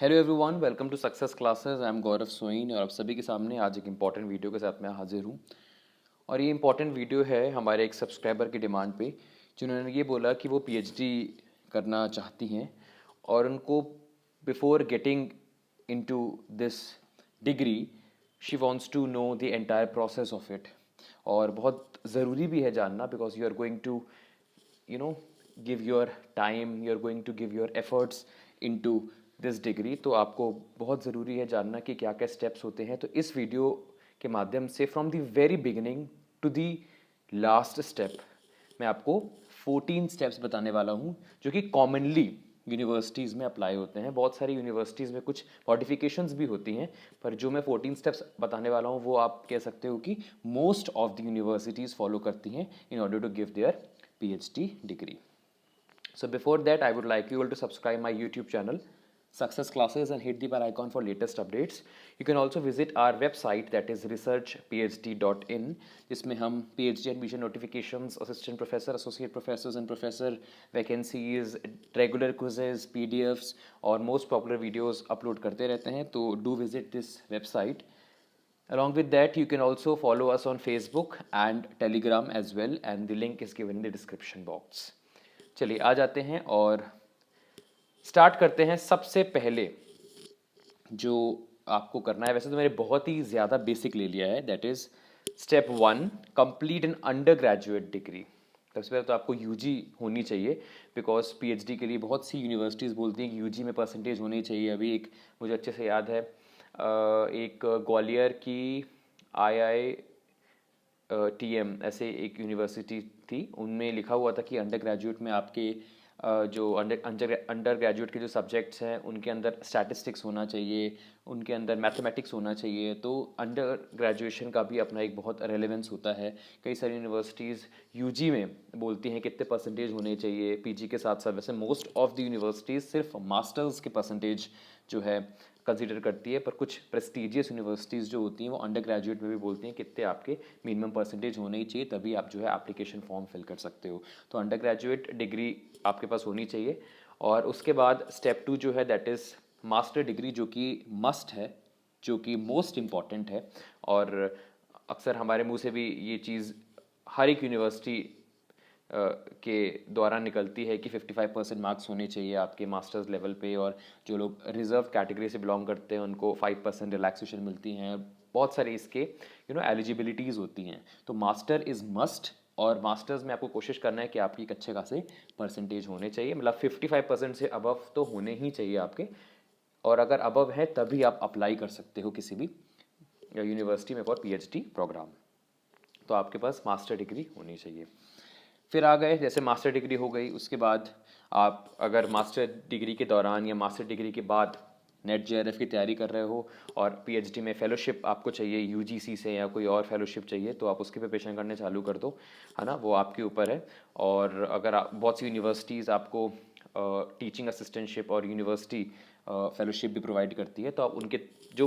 Hello everyone, welcome to success classes. I am Gaurav Soin और आप सभी के सामने आज एक इम्पॉर्टेंट वीडियो के साथ मैं हाजिर हूँ। और ये इम्पॉर्टेंट वीडियो है हमारे एक सब्सक्राइबर की डिमांड पे, जिन्होंने ये बोला कि वो पीएचडी करना चाहती हैं और उनको before getting into this degree she wants to know the entire process of it. और बहुत ज़रूरी भी है जानना, because you are going to you know give your time, you're going to give your efforts into this degree। तो आपको बहुत ज़रूरी है जानना कि क्या क्या स्टेप्स होते हैं। तो इस वीडियो के माध्यम से from the very beginning to the last step मैं आपको 14 स्टेप्स बताने वाला हूँ, जो कि कॉमनली यूनिवर्सिटीज़ में अप्लाई होते हैं। बहुत सारी यूनिवर्सिटीज़ में कुछ मॉडिफिकेशंस भी होती हैं, पर जो मैं 14 स्टेप्स बताने वाला हूँ वो आप कह सकते हो कि most of the universities follow करती हैं in order to give their PhD degree. So before that, I would like you all to subscribe my YouTube channel, Success Classes, and hit the bell icon for latest updates. You can also visit our website, that is researchphd.in, जिसमें हम PhD admission notifications, assistant professor, associate professors and professor vacancies, regular quizzes, PDFs और most popular videos upload करते रहते हैं। तो do visit this website. Along with that, you can also follow us on Facebook and Telegram as well, and the link is given in the description box. चलिए आ जाते हैं और start करते हैं। सबसे पहले जो आपको करना है, वैसे तो मैंने बहुत ही ज़्यादा बेसिक ले लिया है, that is step 1, complete an undergraduate degree. सबसे पहले तो आपको यूजी होनी चाहिए, बिकॉज पीएचडी के लिए बहुत सी यूनिवर्सिटीज़ बोलती हैं कि यूजी में परसेंटेज होनी चाहिए। अभी एक मुझे अच्छे से याद है, एक ग्वालियर की IITM ऐसे एक यूनिवर्सिटी थी, उनमें लिखा हुआ था कि अंडर ग्रेजुएट में आपके जो अंडर ग्रेजुएट के जो सब्जेक्ट्स हैं उनके अंदर स्टैटिस्टिक्स होना चाहिए, उनके अंदर मैथमेटिक्स होना चाहिए। तो अंडर ग्रेजुएशन का भी अपना एक बहुत रेलेवेंस होता है। कई सारी यूनिवर्सिटीज़ यूजी में बोलती हैं कितने परसेंटेज होने चाहिए, पीजी के साथ साथ वैसे मोस्ट ऑफ द यूनिवर्सिटीज़ सिर्फ मास्टर्स के परसेंटेज जो है कंसीडर करती है, पर कुछ प्रेस्टीजियस यूनिवर्सिटीज़ जो होती हैं वो अंडर ग्रेजुएट में भी बोलती हैं कितने आपके मिनिमम परसेंटेज होने ही चाहिए, तभी आप जो है एप्लीकेशन फॉर्म फिल कर सकते हो। तो अंडर ग्रेजुएट डिग्री आपके पास होनी चाहिए। और उसके बाद स्टेप 2 जो है दैट इज़ मास्टर डिग्री, जो कि मस्ट है, जो कि मोस्ट इम्पॉर्टेंट है। और अक्सर हमारे मुंह से भी ये चीज़ हर एक यूनिवर्सिटी के द्वारा निकलती है कि 55% मार्क्स होने चाहिए आपके मास्टर्स लेवल पे, और जो लोग रिजर्व कैटेगरी से बिलोंग करते हैं उनको 5% रिलैक्सेशन मिलती हैं। बहुत सारे इसके एलिजिबिलिटीज़ होती हैं। तो मास्टर इज़ मस्ट, और मास्टर्स में आपको कोशिश करना है कि आपकी एक अच्छे खासे परसेंटेज होने चाहिए, मतलब 55% से अबव तो होने ही चाहिए आपके। और अगर अबव है तभी आप अप्लाई कर सकते हो किसी भी यूनिवर्सिटी में फॉर पीएचडी प्रोग्राम। तो आपके पास मास्टर डिग्री होनी चाहिए। फिर आ गए, जैसे मास्टर डिग्री हो गई, उसके बाद आप अगर मास्टर डिग्री के दौरान या मास्टर डिग्री के बाद नेट जेआरएफ की तैयारी कर रहे हो और पीएचडी में फेलोशिप आपको चाहिए यूजीसी से या कोई और फेलोशिप चाहिए, तो आप उसके प्रिपरेशन करने चालू कर दो, है ना, वो आपके ऊपर है। और अगर आप बहुत सी यूनिवर्सिटीज़ आपको टीचिंग असिस्टेंटशिप और यूनिवर्सिटी फेलोशिप भी प्रोवाइड करती है, तो आप उनके जो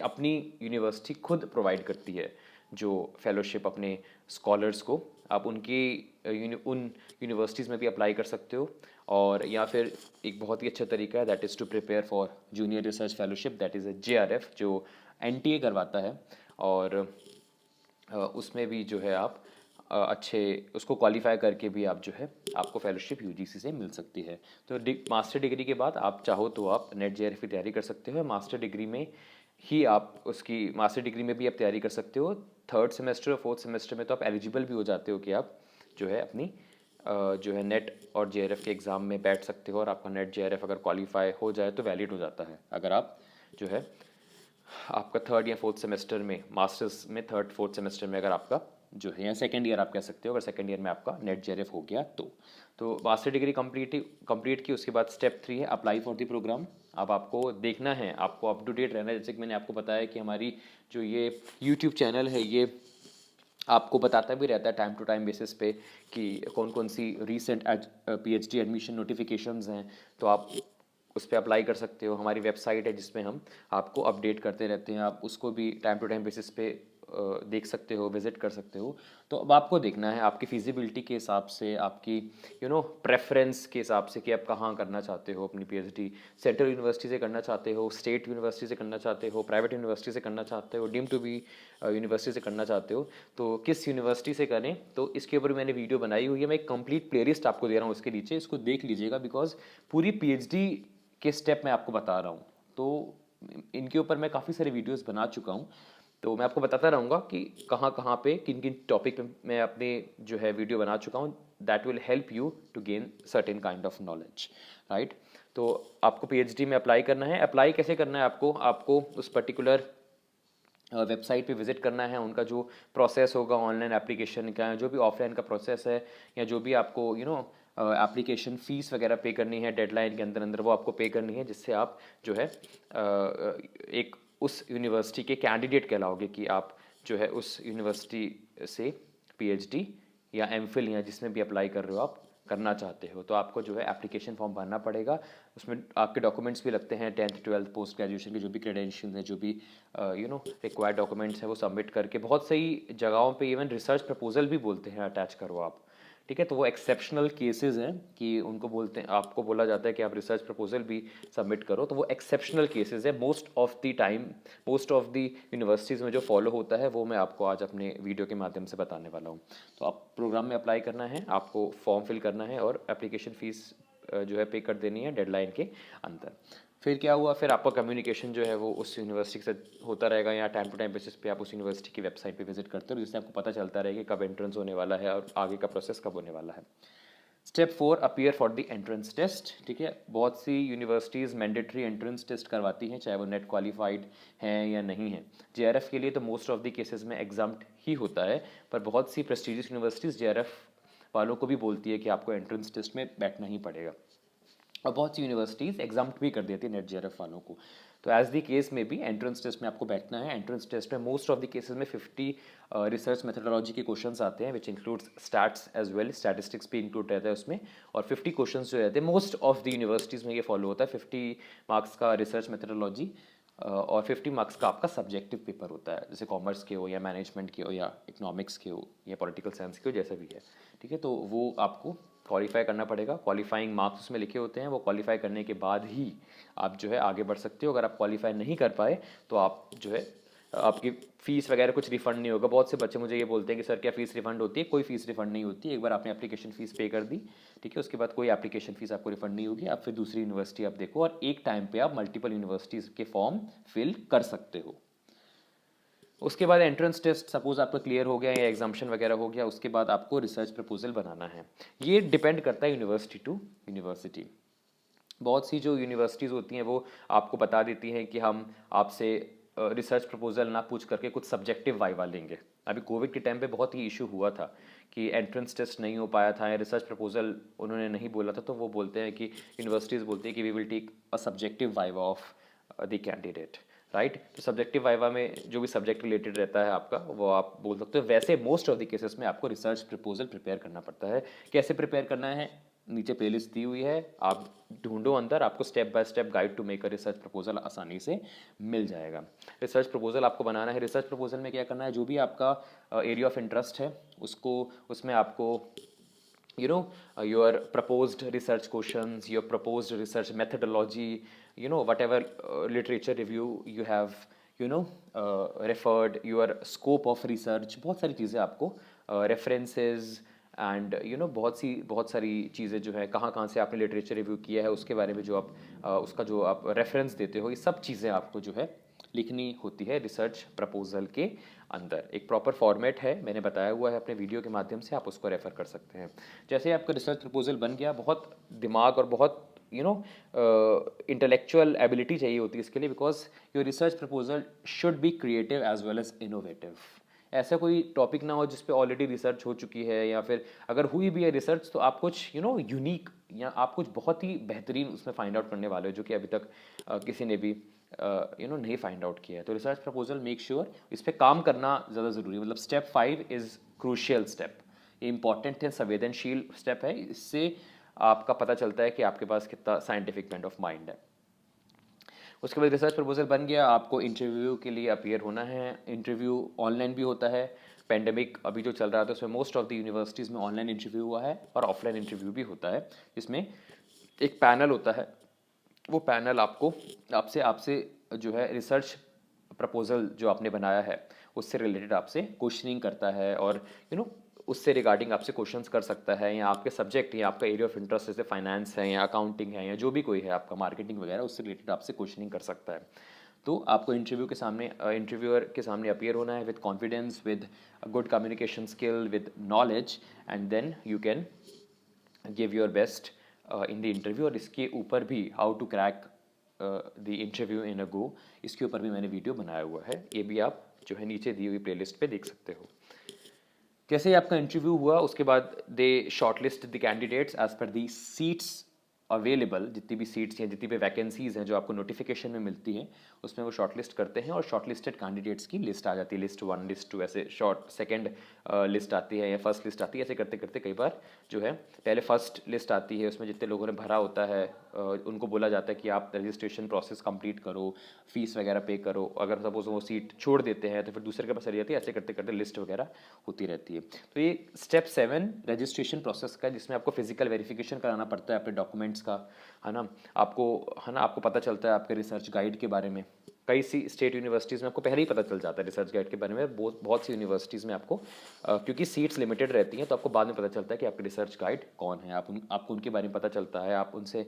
अपनी यूनिवर्सिटी खुद प्रोवाइड करती है जो फेलोशिप अपने स्कॉलर्स को, आप उनकी उन यूनिवर्सिटीज़ में भी अप्लाई कर सकते हो। और या फिर एक बहुत ही अच्छा तरीका है, that is to prepare for junior research fellowship, that is JRF, जो एनटीए करवाता है। और उसमें भी जो है आप अच्छे उसको क्वालिफाई करके भी आप जो है आपको फेलोशिप यूजीसी से मिल सकती है। तो मास्टर डिग्री के बाद आप चाहो तो आप नेट जेआरएफ की तैयारी कर सकते हो। मास्टर डिग्री में ही आप उसकी मास्टर डिग्री में भी आप तैयारी कर सकते हो। थर्ड सेमेस्टर और फोर्थ सेमेस्टर में तो आप एलिजिबल भी हो जाते हो कि आप जो है अपनी जो है नेट और जेआरएफ के एग्ज़ाम में बैठ सकते हो, और आपका नेट जेआरएफ अगर क्वालिफाई हो जाए तो वैलिड हो जाता है। अगर आप जो है आपका थर्ड या फोर्थ सेमेस्टर में, मास्टर्स में थर्ड फोर्थ सेमेस्टर में अगर आपका जो है, या सेकेंड ईयर आप कह सकते हो, अगर सेकेंड ईयर में आपका नेट जेआरएफ हो गया तो मास्टर डिग्री कंप्लीट की। उसके बाद स्टेप 3 है अप्लाई फॉर द प्रोग्राम। अब आपको देखना है, आपको अप टू डेट रहना है। जैसे कि मैंने आपको बताया कि हमारी जो ये यूट्यूब चैनल है ये आपको बताता भी रहता है टाइम टू टाइम बेसिस पे कि कौन कौन सी रीसेंट पीएचडी एडमिशन नोटिफिकेशंस हैं, तो आप उस पर अप्लाई कर सकते हो। हमारी वेबसाइट है जिसमें हम आपको अपडेट करते रहते हैं, आप उसको भी टाइम टू टाइम बेसिस पे देख सकते हो, विजिट कर सकते हो। तो अब आपको देखना है आपकी फिजिबिलिटी के हिसाब से, आपकी प्रेफरेंस के हिसाब से कि आप कहाँ करना चाहते हो अपनी पीएचडी। सेंट्रल यूनिवर्सिटी से करना चाहते हो, स्टेट यूनिवर्सिटी से करना चाहते हो, प्राइवेट यूनिवर्सिटी से करना चाहते हो, डीम टू बी यूनिवर्सिटी से करना चाहते हो, तो किस यूनिवर्सिटी से करें, तो इसके ऊपर मैंने वीडियो बनाई हुई है। मैं एक कंप्लीट प्लेलिस्ट आपको दे रहा हूँ उसके नीचे, इसको देख लीजिएगा, बिकॉज पूरी पीएचडी के स्टेप मैं आपको बता रहा हूँ। तो इनके ऊपर मैं काफ़ी सारे वीडियोस बना चुका हूँ, तो मैं आपको बताता रहूँगा कि कहाँ कहाँ पे किन किन टॉपिक पे मैं अपने जो है वीडियो बना चुका हूँ। That will help you to gain certain kind of knowledge, right. तो आपको पीएचडी में अप्लाई करना है। अप्लाई कैसे करना है आपको, आपको उस पर्टिकुलर वेबसाइट पे विजिट करना है। उनका जो प्रोसेस होगा ऑनलाइन एप्लीकेशन का, जो भी ऑफलाइन का प्रोसेस है, या जो भी आपको एप्लीकेशन फ़ीस वगैरह पे करनी है डेडलाइन के अंदर अंदर, वो आपको पे करनी है, जिससे आप जो है एक उस यूनिवर्सिटी के कैंडिडेट कहलाओगे कि आप जो है उस यूनिवर्सिटी से पीएचडी या एमफिल या जिसमें भी अप्लाई कर रहे हो आप करना चाहते हो। तो आपको जो है एप्लीकेशन फॉर्म भरना पड़ेगा। उसमें आपके डॉक्यूमेंट्स भी लगते हैं, 10th 12th पोस्ट ग्रेजुएशन के जो भी क्रेडेंशियल्स हैं, जो भी रिक्वायर्ड डॉक्यूमेंट्स हैं, वो सबमिट करके बहुत सही जगहों पे इवन रिसर्च प्रपोजल भी बोलते हैं अटैच करो आप, ठीक है। तो वो एक्सेप्शनल केसेस हैं कि उनको बोलते हैं, आपको बोला जाता है कि आप रिसर्च प्रपोजल भी सबमिट करो, तो वो एक्सेप्शनल केसेस है। Most of the time, most of the universities में जो फॉलो होता है वो मैं आपको आज अपने वीडियो के माध्यम से बताने वाला हूँ। तो आप प्रोग्राम में अप्लाई करना है, आपको फॉर्म फिल करना है और एप्लीकेशन फ़ीस जो है पे कर देनी है डेडलाइन के अंदर। फिर क्या हुआ, फिर आपका कम्युनिकेशन जो है वो उस यूनिवर्सिटी से होता रहेगा, या टाइम टू टाइम बेसिस पे आप उस यूनिवर्सिटी की वेबसाइट पे विजिट करते हो, जिससे आपको पता चलता रहेगा कब एंट्रेंस होने वाला है और आगे का प्रोसेस कब होने वाला है। Step 4, appear for the entrance test, ठीक है। बहुत सी यूनिवर्सिटीज़ मैंडेटरी एंट्रेंस टेस्ट करवाती हैं, चाहे वो नेट क्वालिफाइड हैं या नहीं है। जेआरएफ के लिए तो मोस्ट ऑफ द केसेस में एग्जाम्ड ही होता है, पर बहुत सी प्रेस्टिजियस यूनिवर्सिटीज़ जेआरएफ वालों को भी बोलती है कि आपको एंट्रेंस टेस्ट में बैठना ही पड़ेगा, और बहुत सी यूनिवर्सिटीज़ एग्जाम्प्ट भी कर देती है नेट जेआरएफ वालों को। तो एज दी केस में भी एंट्रेंस टेस्ट में आपको बैठना है। एंट्रेंस टेस्ट में मोस्ट ऑफ द केसेस में 50 रिसर्च मेथडोलॉजी के क्वेश्चंस आते हैं, which includes stats as well, statistics भी इंक्लूड रहता है उसमें, और 50 क्वेश्चंस जो रहते हैं मोस्ट ऑफ द यूनिवर्सिटीज़ में ये फॉलो होता है। 50 मार्क्स का रिसर्च मेथडोलॉजी और 50 मार्क्स का आपका सब्जेक्टिव पेपर होता है, जैसे कॉमर्स के हो या मैनेजमेंट के हो या इकोनॉमिक्स के हो या पॉलिटिकल साइंस के हो, जैसा भी है, ठीक है। तो वो आपको क्वालिफाई करना पड़ेगा। क्वालिफाइंग मार्क्स उसमें लिखे होते हैं, वो क्वालिफाई करने के बाद ही आप जो है आगे बढ़ सकते हो। अगर आप क्वालिफाई नहीं कर पाए तो आप जो है आपकी फ़ीस वगैरह कुछ रिफंड नहीं होगा। बहुत से बच्चे मुझे ये बोलते हैं कि सर क्या फ़ीस रिफंड होती है? कोई फ़ीस रिफंड नहीं होती। एक बार आपने एप्लीकेशन फ़ीस पे कर दी, ठीक है, उसके बाद कोई एप्लीकेशन फ़ीस आपको रिफंड नहीं होगी। आप फिर दूसरी यूनिवर्सिटी आप देखो, और एक टाइम पे आप मल्टीपल यूनिवर्सिटीज़ के फॉर्म फिल कर सकते हो। उसके बाद एंट्रेंस टेस्ट सपोज आपका क्लियर हो गया या एग्जाम्शन वगैरह हो गया, उसके बाद आपको रिसर्च प्रपोजल बनाना है। ये डिपेंड करता है यूनिवर्सिटी टू यूनिवर्सिटी। बहुत सी जो यूनिवर्सिटीज़ होती हैं वो आपको बता देती हैं कि हम आपसे रिसर्च प्रपोजल ना पूछ करके कुछ सब्जेक्टिव वाइवा लेंगे। अभी कोविड के टाइम पे बहुत ही इशू हुआ था कि एंट्रेंस टेस्ट नहीं हो पाया था या रिसर्च प्रपोजल उन्होंने नहीं बोला था, तो वो बोलते हैं कि यूनिवर्सिटीज़ बोलती है कि we will take a subjective viva of the candidate, right. तो सब्जेक्टिव वाइवा में जो भी सब्जेक्ट रिलेटेड रहता है आपका, वो आप बोल सकते हो। वैसे मोस्ट ऑफ द केसेस में आपको रिसर्च प्रपोजल प्रिपेयर करना पड़ता है। कैसे प्रिपेयर करना है, नीचे प्लेलिस्ट दी हुई है, आप ढूंढो अंदर, आपको step by step guide to make a research proposal आसानी से मिल जाएगा। रिसर्च प्रपोजल आपको बनाना है। रिसर्च प्रपोजल में क्या करना है, जो भी आपका एरिया ऑफ इंटरेस्ट है उसको, उसमें आपको your proposed research questions, your proposed research methodology, whatever literature review you have referred, your scope of research, बहुत सारी चीज़ें आपको references एंड बहुत सारी चीज़ें जो है, कहाँ कहाँ से आपने लिटरेचर रिव्यू किया है उसके बारे में जो आप उसका जो आप रेफरेंस देते हो, ये सब चीज़ें आपको जो है लिखनी होती है रिसर्च प्रपोजल के अंदर। एक प्रॉपर फॉर्मेट है, मैंने बताया हुआ है अपने वीडियो के माध्यम से, आप उसको रेफ़र कर सकते हैं। जैसे आपका रिसर्च प्रपोजल बन गया, बहुत दिमाग और बहुत इंटेलेक्चुअल एबिलिटी चाहिए होती है इसके लिए, because your research proposal should be creative as well as innovative. ऐसा कोई टॉपिक ना हो जिस पे ऑलरेडी रिसर्च हो चुकी है, या फिर अगर हुई भी है रिसर्च तो आप कुछ यूनिक या आप कुछ बहुत ही बेहतरीन उसमें फाइंड आउट करने वाले हो, जो कि अभी तक किसी ने भी नहीं फाइंड आउट किया है। तो रिसर्च प्रपोजल मेक श्योर इस पर काम करना ज़्यादा ज़रूरी है। मतलब स्टेप 5 इज़ क्रूशियल स्टेप, ये इंपॉर्टेंट है, संवेदनशील स्टेप है। इससे आपका पता चलता है कि आपके पास कितना साइंटिफिक काइंड ऑफ माइंड है। उसके बाद रिसर्च प्रपोजल बन गया, आपको इंटरव्यू के लिए अपीयर होना है। इंटरव्यू ऑनलाइन भी होता है, पेंडेमिक अभी जो चल रहा था उसमें मोस्ट ऑफ द यूनिवर्सिटीज़ में ऑनलाइन इंटरव्यू हुआ है और ऑफलाइन इंटरव्यू भी होता है, जिसमें एक पैनल होता है। वो पैनल आपको आपसे आपसे जो है रिसर्च प्रपोजल जो आपने बनाया है उससे रिलेटेड आपसे क्वेश्चनिंग करता है, और उससे रिगार्डिंग आपसे क्वेश्चंस कर सकता है, या आपके सब्जेक्ट या आपका एरिया ऑफ इंटरेस्ट जैसे फाइनेंस है या अकाउंटिंग है या जो भी कोई है आपका मार्केटिंग वगैरह, उससे रिलेटेड आपसे क्वेश्चनिंग कर सकता है। तो आपको इंटरव्यूअर के सामने अपीयर होना है with confidence, with good communication skill, with knowledge, and then you can give your best in the interview. और इसके ऊपर भी how to crack the interview in a go, इसके ऊपर भी मैंने वीडियो बनाया हुआ है, ये भी आप जो है नीचे दी हुई प्लेलिस्ट पे देख सकते हो। जैसे ही आपका इंटरव्यू हुआ उसके बाद they shortlist the candidates as per the seats available, जितनी भी सीट्स हैं, जितनी भी वैकेंसीज़ हैं जो आपको नोटिफिकेशन में मिलती हैं, उसमें वो शॉर्टलिस्ट करते हैं और शॉर्टलिस्टेड कैंडिडेट्स की लिस्ट आ जाती है, लिस्ट 1 लिस्ट 2 ऐसे शॉर्ट सेकंड लिस्ट आती है या फर्स्ट लिस्ट आती है। ऐसे करते करते कई बार जो है पहले फर्स्ट लिस्ट आती है, उसमें जितने लोगों ने भरा होता है उनको बोला जाता है कि आप रजिस्ट्रेशन प्रोसेस कंप्लीट करो, फीस वगैरह पे करो। अगर सपोज वो सीट छोड़ देते हैं तो फिर दूसरे के पास चली जाती है, ऐसे करते करते लिस्ट वगैरह होती रहती है। तो ये स्टेप 7 रजिस्ट्रेशन प्रोसेस का, जिसमें आपको फिजिकल वेरिफिकेशन कराना पड़ता है अपने डॉक्यूमेंट्स का, है ना। आपको पता चलता है आपके रिसर्च गाइड के बारे में। कई सी स्टेट यूनिवर्सिटीज़ में आपको पहले ही पता चल जाता है रिसर्च गाइड के बारे में, बहुत सी यूनिवर्सिटीज़ में आपको क्योंकि सीट्स लिमिटेड रहती हैं तो आपको बाद में पता चलता है कि आपके रिसर्च गाइड कौन है, आपको उनके बारे में पता चलता है, आप उनसे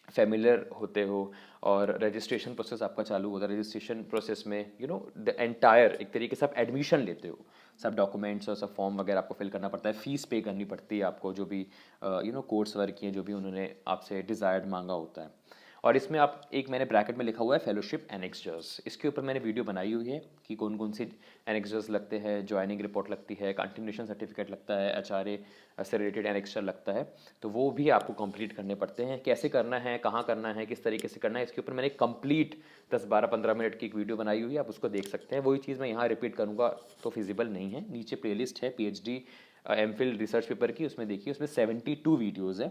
फेमिलियर होते हो, और रजिस्ट्रेशन प्रोसेस आपका चालू होता है। रजिस्ट्रेशन प्रोसेस में द एंटायर एक तरीके से आप एडमिशन लेते हो, सब डॉक्यूमेंट्स और सब फॉर्म वगैरह आपको फिल करना पड़ता है, फीस पे करनी पड़ती है आपको, जो भी कोर्स वर्क किए, जो भी उन्होंने आपसे डिज़ायर्ड मांगा होता है। और इसमें आप एक मैंने ब्रैकेट में लिखा हुआ है फेलोशिप एनेक्स्चर्स, इसके ऊपर मैंने वीडियो बनाई हुई है कि कौन कौन सी एनेक्स्चर्स लगते हैं। ज्वाइनिंग रिपोर्ट लगती है, कंटिन्यूएशन सर्टिफिकेट लगता है, एचआरए से रिलेटेड एनेक्स्चर लगता है, तो वो भी आपको कंप्लीट करने पड़ते हैं। कैसे करना है, कहाँ करना है, किस तरीके से करना है, इसके ऊपर मैंने कंप्लीट 10-12-15 मिनट की एक वीडियो बनाई हुई है, आप उसको देख सकते हैं। वही चीज़ मैं यहाँ रिपीट करूँगा तो फिजिबल नहीं है। नीचे प्लेलिस्ट है पीएचडी एमफिल रिसर्च पेपर की, उसमें देखिए, उसमें 72 वीडियोज़ है।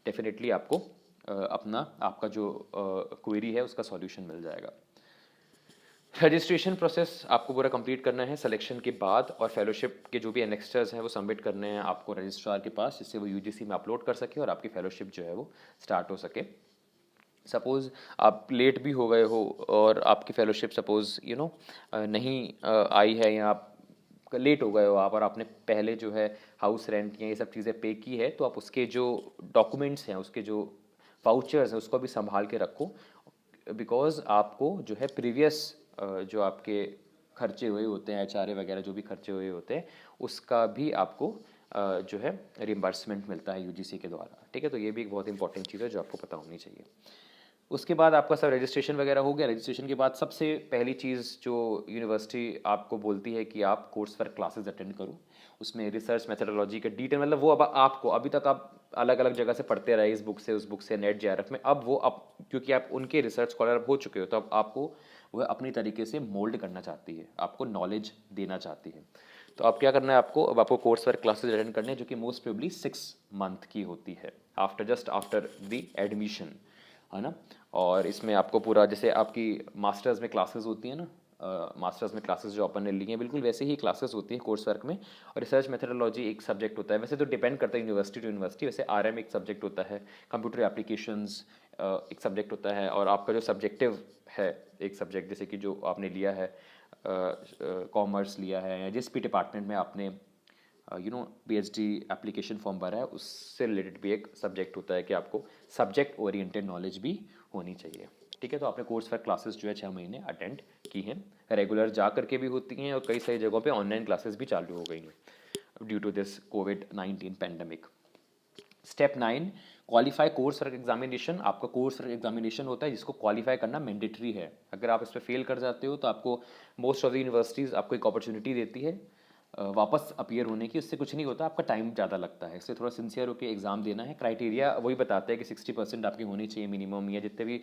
डेफिनेटली आपको आपका जो क्वेरी है उसका सॉल्यूशन मिल जाएगा। रजिस्ट्रेशन प्रोसेस आपको पूरा कंप्लीट करना है सिलेक्शन के बाद, और फेलोशिप के जो भी एनेक्स्चर्स हैं वो सबमिट करने हैं आपको रजिस्ट्रार के पास, जिससे वो यूजीसी में अपलोड कर सके और आपकी फेलोशिप जो है वो स्टार्ट हो सके। सपोज़ आप लेट भी हो गए हो और आपकी फेलोशिप सपोज़ नहीं आई है, या आप लेट हो गए हो आप, और आपने पहले जो है हाउस रेंट या ये सब चीज़ें पे की है, तो आप उसके जो डॉक्यूमेंट्स हैं, उसके जो वाउचर्स हैं, उसको भी संभाल के रखो, बिकॉज आपको जो है प्रीवियस जो आपके खर्चे हुए होते हैं, एचआरए वगैरह जो भी खर्चे हुए होते हैं, उसका भी आपको जो है रिम्बर्समेंट मिलता है यूजीसी के द्वारा। ठीक है, तो ये भी एक बहुत इंपॉर्टेंट चीज़ है जो आपको पता होनी चाहिए। उसके बाद आपका सब रजिस्ट्रेशन वगैरह हो गया। रजिस्ट्रेशन के बाद सबसे पहली चीज़ जो यूनिवर्सिटी आपको बोलती है कि आप कोर्स वर्क क्लासेस अटेंड करो, उसमें रिसर्च मेथडोलॉजी का डिटेल, मतलब वो अब आपको, अभी तक आप अलग अलग जगह से पढ़ते रहे, इस बुक से उस बुक से, नेट जेआरएफ में, अब क्योंकि आप उनके रिसर्च स्कॉलर हो चुके हो, तो अब आपको वह अपनी तरीके से मोल्ड करना चाहती है, आपको नॉलेज देना चाहती है। तो अब क्या करना है आपको, अब आपको कोर्स वर्क क्लासेज अटेंड करने हैं, जो कि मोस्ट प्रोबेबली 6 मंथ की होती है, जस्ट आफ्टर द एडमिशन, है ना। और इसमें आपको पूरा, जैसे आपकी मास्टर्स में क्लासेस होती हैं ना, मास्टर्स में क्लासेस जो अपन ने ली हैं, बिल्कुल वैसे ही क्लासेस होती हैं कोर्स वर्क में। और रिसर्च मेथडोलॉजी एक सब्जेक्ट होता है, वैसे तो डिपेंड करता है यूनिवर्सिटी टू यूनिवर्सिटी, वैसे आरएम एक सब्जेक्ट होता है, कंप्यूटर एप्लीकेशंस एक सब्जेक्ट होता है, और आपका जो सब्जेक्टिव है एक सब्जेक्ट, जैसे कि जो आपने लिया है कॉमर्स लिया है, या जिस भी डिपार्टमेंट में आपने पीएचडी एप्लीकेशन फॉर्म भरा है, उससे रिलेटेड भी एक सब्जेक्ट होता है कि आपको सब्जेक्ट ओरिएंटेड नॉलेज भी होनी चाहिए। ठीक है, तो आपने कोर्स वर्क क्लासेस जो है 6 महीने अटेंड की हैं, रेगुलर जा करके भी होती हैं, और कई सारी जगहों पे ऑनलाइन क्लासेस भी चालू हो गई हैं ड्यू टू दिस कोविड-19 pandemic. Step 9 qualify course work examination. आपका कोर्स वर्क एग्जामिनेशन होता है जिसको क्वालिफाई करना मैंडेटरी है। अगर आप इस पर फेल कर जाते हो तो आपको मोस्ट ऑफ द यूनिवर्सिटीज़ आपको एक अपॉर्चुनिटी देती है वापस अपीयर होने की। उससे कुछ नहीं होता, आपका टाइम ज़्यादा लगता है, इससे थोड़ा सिंसियर होकर एग्ज़ाम देना है। क्राइटेरिया वही बताते हैं कि 60% आपकी होनी चाहिए मिनिमम, या जितने भी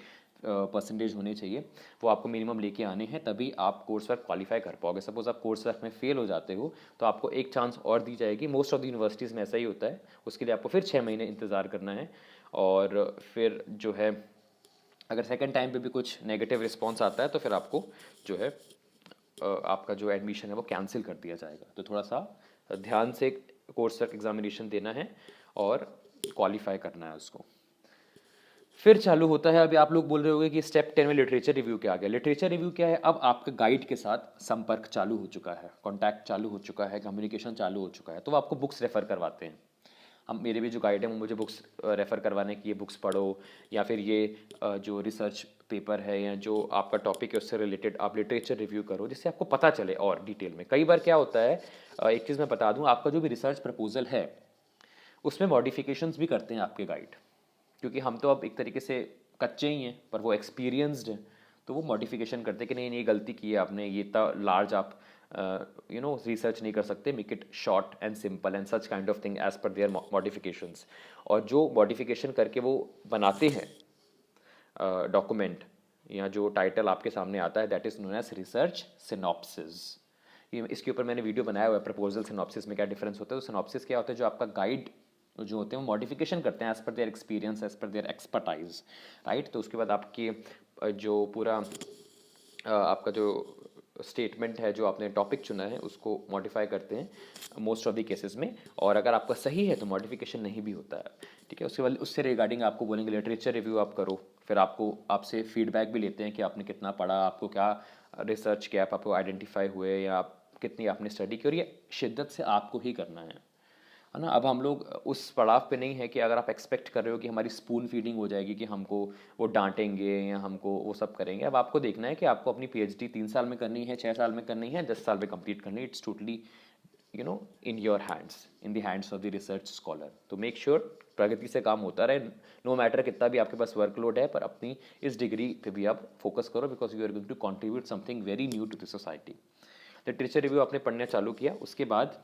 परसेंटेज होने चाहिए वो आपको मिनिमम लेके आने हैं, तभी आप कोर्स वर्क क्वालिफाई कर पाओगे। सपोज आप कोर्स वर्क में फेल हो जाते हो तो आपको एक चांस और दी जाएगी, मोस्ट ऑफ द यूनिवर्सिटीज़ में ऐसा ही होता है। उसके लिए आपको फिर 6 महीने इंतज़ार करना है, और फिर जो है अगर सेकंड टाइम पे भी कुछ नेगेटिव रिस्पॉन्स आता है तो फिर आपको जो है आपका जो एडमिशन है वो कैंसिल कर दिया जाएगा। तो थोड़ा सा ध्यान से कोर्स वर्क एग्जामिनेशन देना है और क्वालिफाई करना है उसको। फिर चालू होता है, अभी आप लोग बोल रहे होंगे कि स्टेप 10 में लिटरेचर रिव्यू क्या आ गया। लिटरेचर रिव्यू क्या है? अब आपका गाइड के साथ संपर्क चालू हो चुका है, कॉन्टैक्ट चालू हो चुका है, कम्युनिकेशन चालू हो चुका है, तो वो आपको बुक्स रेफ़र करवाते हैं। हम मेरे भी जो गाइड हैं वो मुझे बुक्स रेफ़र करवाने की, ये बुक्स पढ़ो, या फिर ये जो रिसर्च पेपर है या जो आपका टॉपिक है उससे रिलेटेड आप लिटरेचर रिव्यू करो, जिससे आपको पता चले और डिटेल में। कई बार क्या होता है, एक चीज़ मैं बता दूं, आपका जो भी रिसर्च प्रपोजल है उसमें मॉडिफिकेशंस भी करते हैं आपके गाइड, क्योंकि हम तो अब एक तरीके से कच्चे ही हैं, पर वो एक्सपीरियंस्ड हैं, तो वो मॉडिफिकेशन करते हैं कि नहीं नहीं, ये गलती की है आपने, ये इतना लार्ज आप रिसर्च नहीं कर सकते, make it short and simple and such kind of thing as per their modifications. और जो मॉडिफिकेशन करके वो बनाते हैं डॉक्यूमेंट या जो टाइटल आपके सामने आता है, that is known as research synopsis. ये इसके ऊपर मैंने वीडियो बनाया हुआ है, प्रपोजल सिनॉप्सिस में क्या डिफरेंस होता है। तो सिनॉप्सिस क्या होता है, जो आपका गाइड जो होते हैं वो मॉडिफिकेशन करते हैं as per their experience, as per their expertise, right. तो उसके बाद आपकी जो पूरा आपका जो स्टेटमेंट है, जो आपने टॉपिक चुना है, उसको मॉडिफाई करते हैं मोस्ट ऑफ द केसेस में। और अगर आपका सही है तो मॉडिफिकेशन नहीं भी होता है, ठीक है। उसके बाद उससे रिगार्डिंग आपको बोलेंगे लिटरेचर रिव्यू आप करो, फिर आपको आपसे फीडबैक भी लेते हैं कि आपने कितना पढ़ा, आपको क्या रिसर्च गैप आपको आइडेंटिफाई हुए, या आप कितनी आपने स्टडी की, और ये शिद्दत से आपको ही करना है ना। अब हम लोग उस पड़ाव पे नहीं है कि अगर आप एक्सपेक्ट कर रहे हो कि हमारी स्पून फीडिंग हो जाएगी, कि हमको वो डांटेंगे या हमको वो सब करेंगे। अब आपको देखना है कि आपको अपनी पीएचडी 3 साल में करनी है, 6 साल में करनी है, 10 साल में कंप्लीट करनी है। It's totally in your hands, in the hands of the research scholar. तो मेक श्योर प्रगति से काम होता रहे, नो मैटर कितना भी आपके पास वर्कलोड है, पर अपनी इस डिग्री पे भी आप फोकस करो, because you are going to contribute something very new to the society. Literature review आपने पढ़ना चालू किया, उसके बाद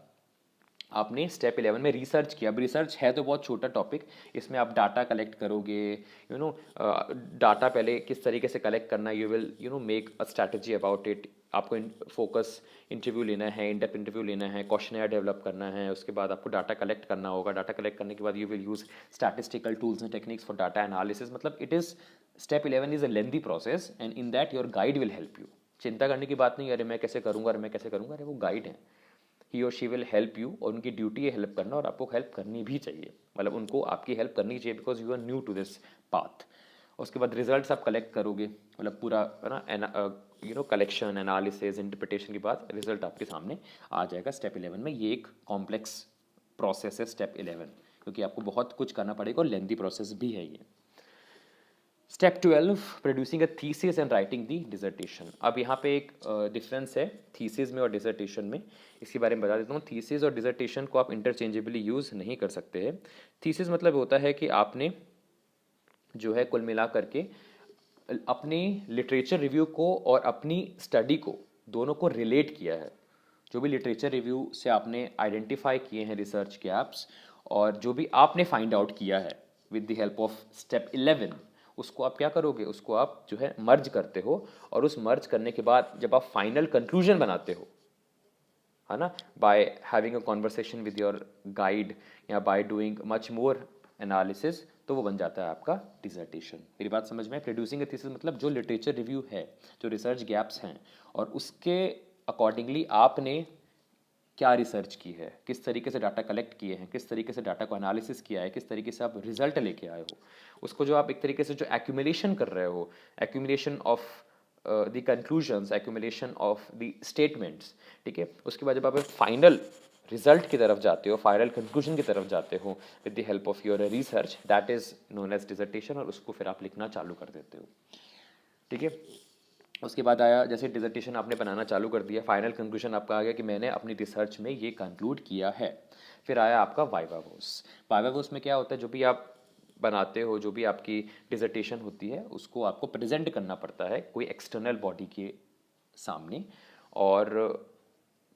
आपने स्टेप 11 में रिसर्च किया। अब रिसर्च है तो बहुत छोटा टॉपिक, इसमें आप डाटा कलेक्ट करोगे, डाटा पहले किस तरीके से कलेक्ट करना, you will make a strategy about it. आपको फोकस इंटरव्यू लेना है, इन डेप्थ इंटरव्यू लेना है, क्वेश्चनर डेवलप करना है, उसके बाद आपको डाटा कलेक्ट करना होगा। डाटा कलेक्ट करने के बाद you will use statistical tools and techniques for data analysis. मतलब it is step 11 is a lengthy process, and in that your guide will help you. चिंता करने की बात नहीं, अरे मैं कैसे करूँगा, अरे मैं कैसे करूँगा, अरे वो गाइड है, ही और शी विल हेल्प यू, और उनकी ड्यूटी है हेल्प करना, और आपको हेल्प करनी भी चाहिए, मतलब उनको आपकी हेल्प करनी चाहिए, because you are new to this path. उसके बाद रिजल्ट्स आप कलेक्ट करोगे, मतलब पूरा है ना कलेक्शन, एनालिसिस, इंटरप्रिटेशन के बाद रिजल्ट आपके सामने आ जाएगा स्टेप 11 में। ये एक कॉम्प्लेक्स प्रोसेस है स्टेप 11, क्योंकि आपको बहुत कुछ करना पड़ेगा और लेंथी प्रोसेस भी है ये। Step 12, producing a thesis and writing the dissertation. अब यहाँ पे एक डिफरेंस है थीसिस में और डिसर्टेशन में, इसके बारे में बता देता हूँ। थीसिस और डिसर्टेशन को आप इंटरचेंजेबली यूज़ नहीं कर सकते हैं। थीसिस मतलब होता है कि आपने जो है कुल मिला करके अपनी लिटरेचर रिव्यू को और अपनी स्टडी को, दोनों को रिलेट किया है। जो भी लिटरेचर रिव्यू से आपने आइडेंटिफाई किए हैं रिसर्च गैप्स, और जो भी आपने फाइंड आउट किया है with the help of step 11, उसको आप क्या करोगे, उसको आप जो है मर्ज करते हो, और उस मर्ज करने के बाद जब आप फाइनल कंक्लूजन बनाते हो, है ना, by having a conversation with your guide या by doing much more analysis, तो वो बन जाता है आपका डिसर्टेशन। मेरी बात समझ में? प्रोड्यूसिंग ए थीसिस मतलब जो लिटरेचर रिव्यू है, जो रिसर्च गैप्स हैं, और उसके अकॉर्डिंगली आपने क्या रिसर्च की है, किस तरीके से डाटा कलेक्ट किए हैं, किस तरीके से डाटा को एनालिसिस किया है, किस तरीके से आप रिजल्ट लेके आए हो, उसको जो आप एक तरीके से जो एक्यूमुलेशन कर रहे हो, accumulation of the conclusions, accumulation of the statements, ठीक है। उसके बाद जब आप फाइनल रिजल्ट की तरफ जाते हो, फाइनल कंक्लूजन की तरफ जाते हो with the help of your research, that is known as dissertation, और उसको फिर आप लिखना चालू कर देते हो, ठीक है। उसके बाद आया, जैसे डिसर्टेशन आपने बनाना चालू कर दिया, फाइनल कंक्लूजन आपका आ गया कि मैंने अपनी रिसर्च में ये कंक्लूड किया है। फिर आया आपका वाइवा वोस। वाइवा वोस में क्या होता है, जो भी आप बनाते हो, जो भी आपकी डिसर्टेशन होती है, उसको आपको प्रेजेंट करना पड़ता है कोई एक्सटर्नल बॉडी के सामने, और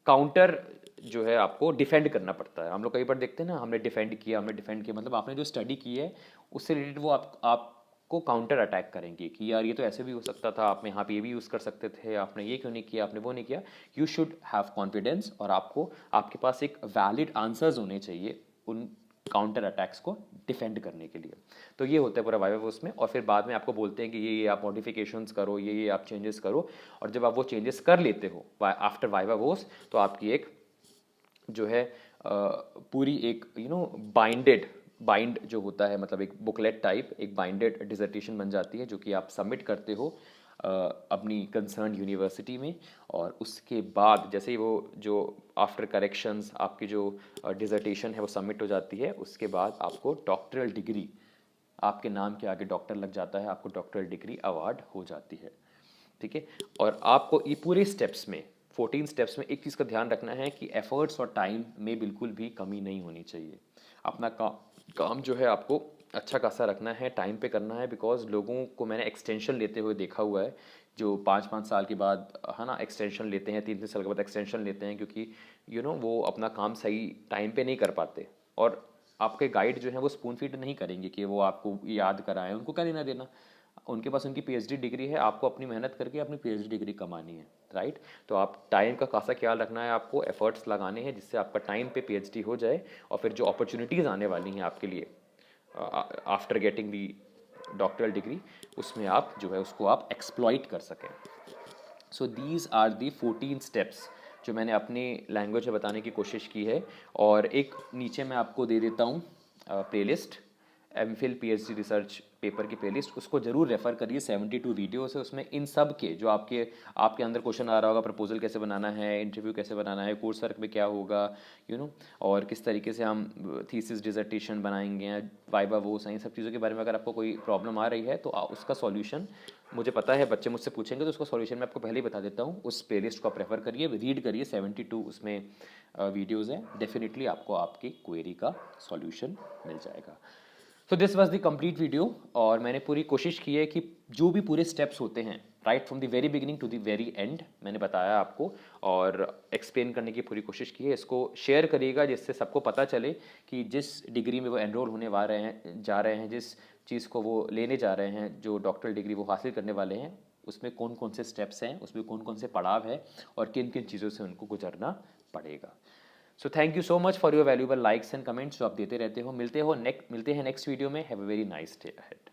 काउंटर जो है आपको डिफेंड करना पड़ता है। हम लोग कई बार देखते हैं ना, हमने डिफेंड किया, मतलब आपने जो स्टडी की है उससे रिलेटेड वो आपको काउंटर अटैक करेंगे कि यार ये तो ऐसे भी हो सकता था, आप यहाँ पे ये भी यूज़ कर सकते थे, आपने ये क्यों नहीं किया, आपने वो नहीं किया। यू शुड हैव कॉन्फिडेंस, और आपको आपके पास एक वैलिड आंसर्स होने चाहिए उन काउंटर अटैक्स को डिफेंड करने के लिए। तो ये होता है पूरा वाइवा वोस में, और फिर बाद में आपको बोलते हैं कि ये आप मॉडिफिकेशंस करो, ये आप चेंजेस करो, और जब आप वो चेंजेस कर लेते हो आफ्टर वाइवा वोस, तो आपकी एक जो है पूरी एक बाइंड जो होता है, मतलब एक बुकलेट टाइप, एक बाइंडेड डिसर्टेशन बन जाती है, जो कि आप सबमिट करते हो अपनी कंसर्न यूनिवर्सिटी में। और उसके बाद जैसे ही वो जो आफ्टर करेक्शंस आपकी जो डिसर्टेशन है वो सबमिट हो जाती है, उसके बाद आपको डॉक्टरल डिग्री, आपके नाम के आगे डॉक्टर लग जाता है, आपको डॉक्टरल डिग्री अवार्ड हो जाती है। ठीक है। और आपको ये पूरे स्टेप्स में 14 स्टेप्स में एक चीज़ का ध्यान रखना है कि एफर्ट्स और टाइम में बिल्कुल भी कमी नहीं होनी चाहिए। अपना काम जो है आपको अच्छा खासा रखना है, टाइम पे करना है, बिकॉज लोगों को मैंने एक्सटेंशन लेते हुए देखा हुआ है, जो 5-5 साल के बाद है ना एक्सटेंशन लेते हैं, 3-3 साल के बाद एक्सटेंशन लेते हैं, क्योंकि वो अपना काम सही टाइम पे नहीं कर पाते। और आपके गाइड जो है वो स्पून फीड नहीं करेंगे कि वो आपको याद कराएं, उनको क्या लेना देना, उनके पास उनकी पीएचडी डिग्री है, आपको अपनी मेहनत करके अपनी पीएचडी डिग्री कमानी है, राइट। तो आप टाइम का खासा ख्याल रखना है, आपको एफर्ट्स लगाने हैं जिससे आपका टाइम पे पीएचडी हो जाए, और फिर जो अपॉर्चुनिटीज़ आने वाली हैं आपके लिए after getting the doctoral degree, उसमें आप जो है उसको आप एक्सप्लॉइट कर सकें। So these are the 14 steps जो मैंने अपनी लैंग्वेज में बताने की कोशिश की है। और एक नीचे मैं आपको दे देता हूँ playlist, MPhil PhD research paper की प्लेलिस्ट, उसको जरूर रेफर करिए। 72 वीडियोस है उसमें, इन सब के जो आपके अंदर क्वेश्चन आ रहा होगा, प्रपोजल कैसे बनाना है, इंटरव्यू कैसे बनाना है, कोर्स वर्क में क्या होगा, और किस तरीके से हम थीसिस डिसर्टेशन बनाएंगे, वाइवा वो इन सब चीज़ों के बारे में अगर आपको कोई प्रॉब्लम आ रही है तो उसका सॉल्यूशन मुझे पता है बच्चे मुझसे पूछेंगे, तो उसका सॉल्यूशन मैं आपको पहले ही बता देता हूँ। उस प्लेलिस्ट को आप रेफर करिए, रीड करिए, 72 उसमें वीडियोज़ हैं, डेफिनेटली आपको आपकी क्वेरी का सॉल्यूशन मिल जाएगा। So this was the complete video, और मैंने पूरी कोशिश की है कि जो भी पूरे स्टेप्स होते हैं right from the very beginning to the very end मैंने बताया आपको, और एक्सप्लेन करने की पूरी कोशिश की है। इसको शेयर करिएगा जिससे सबको पता चले कि जिस डिग्री में वो एनरोल होने जा रहे हैं, जिस चीज़ को वो लेने जा रहे हैं, जो डॉक्टरल डिग्री वो हासिल करने वाले हैं, उसमें कौन कौन से स्टेप्स हैं, उसमें कौन कौन से पड़ाव है, और किन किन चीज़ों से उनको गुजरना पड़ेगा। So thank you so much for your valuable likes and comments जो आप देते रहते हो। मिलते हैं नेक्स्ट वीडियो में। Have a very nice day ahead.